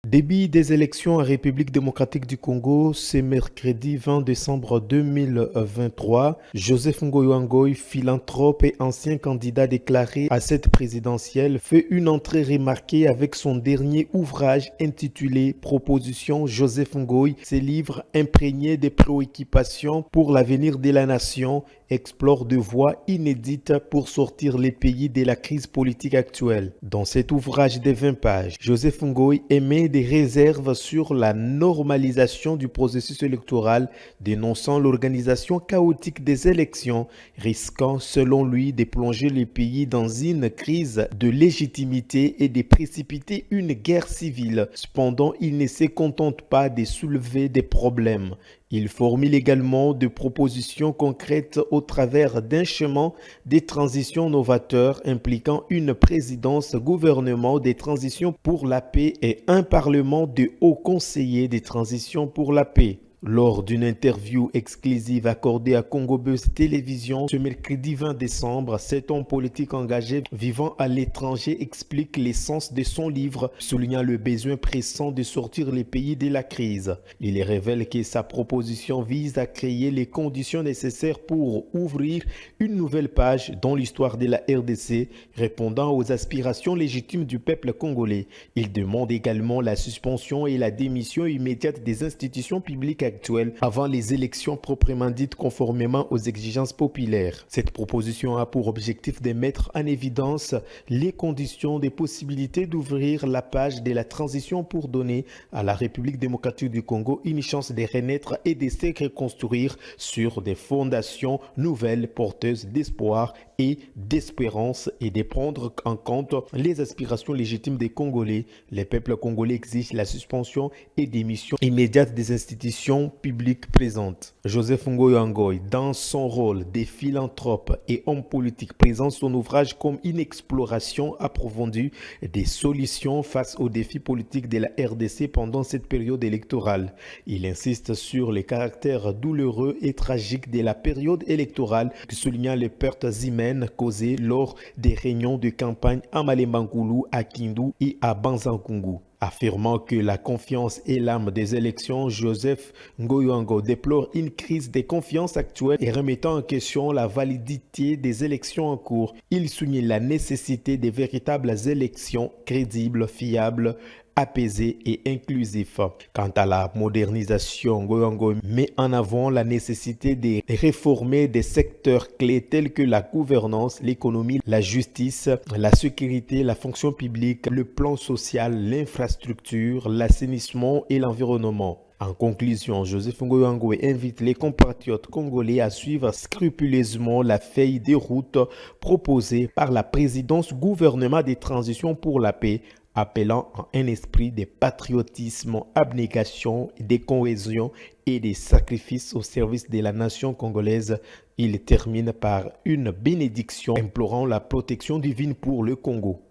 Début des élections en République démocratique du Congo, ce mercredi 20 décembre 2023, Joseph Ngoy, philanthrope et ancien candidat déclaré à cette présidentielle, fait une entrée remarquée avec son dernier ouvrage intitulé Proposition Joseph Ngoy. Ce livre, imprégné de préoccupations pour l'avenir de la nation, explore de voies inédites pour sortir les pays de la crise politique actuelle. Dans cet ouvrage de 20 pages, Joseph Ngoy émet des réserves sur la normalisation du processus électoral, dénonçant l'organisation chaotique des élections, risquant selon lui de plonger le pays dans une crise de légitimité et de précipiter une guerre civile. Cependant, il ne se contente pas de soulever des problèmes. Il formule également des propositions concrètes au travers d'un chemin de transition novateur impliquant une présidence gouvernement des transitions pour la paix et un parlement de hauts conseillers des transitions pour la paix. Lors d'une interview exclusive accordée à Congo Buzz Télévision ce mercredi 20 décembre, cet homme politique engagé vivant à l'étranger explique l'essence de son livre, soulignant le besoin pressant de sortir les pays de la crise. Il révèle que sa proposition vise à créer les conditions nécessaires pour ouvrir une nouvelle page dans l'histoire de la RDC, répondant aux aspirations légitimes du peuple congolais. Il demande également la suspension et la démission immédiate des institutions publiques actuelle avant les élections proprement dites conformément aux exigences populaires. Cette proposition a pour objectif de mettre en évidence les conditions des possibilités d'ouvrir la page de la transition pour donner à la République démocratique du Congo une chance de renaître et de se reconstruire sur des fondations nouvelles porteuses d'espoir et d'espérance et de prendre en compte les aspirations légitimes des Congolais. Les peuples congolais exigent la suspension et démission immédiate des institutions publiques présentes. Joseph Ngoy, dans son rôle de philanthrope et homme politique, présente son ouvrage comme une exploration approfondie des solutions face aux défis politiques de la RDC pendant cette période électorale. Il insiste sur les caractères douloureux et tragiques de la période électorale, soulignant les pertes humaines causées lors des réunions de campagne à Malemba-Nkulu, à Kindu et à Banza-Nkungu. Affirmant que la confiance est l'âme des élections, Joseph Ngoy déplore une crise de confiance actuelle et remettant en question la validité des élections en cours. Il souligne la nécessité de véritables élections crédibles, fiables, apaisé et inclusif. Quant à la modernisation, Ngoy met en avant la nécessité de réformer des secteurs clés tels que la gouvernance, l'économie, la justice, la sécurité, la fonction publique, le plan social, l'infrastructure, l'assainissement et l'environnement. En conclusion, Joseph Ngoy invite les compatriotes congolais à suivre scrupuleusement la feuille de route proposée par la présidence gouvernement des transitions pour la paix, appelant à un esprit de patriotisme, abnégation, de cohésion et de sacrifice au service de la nation congolaise. Il termine par une bénédiction implorant la protection divine pour le Congo.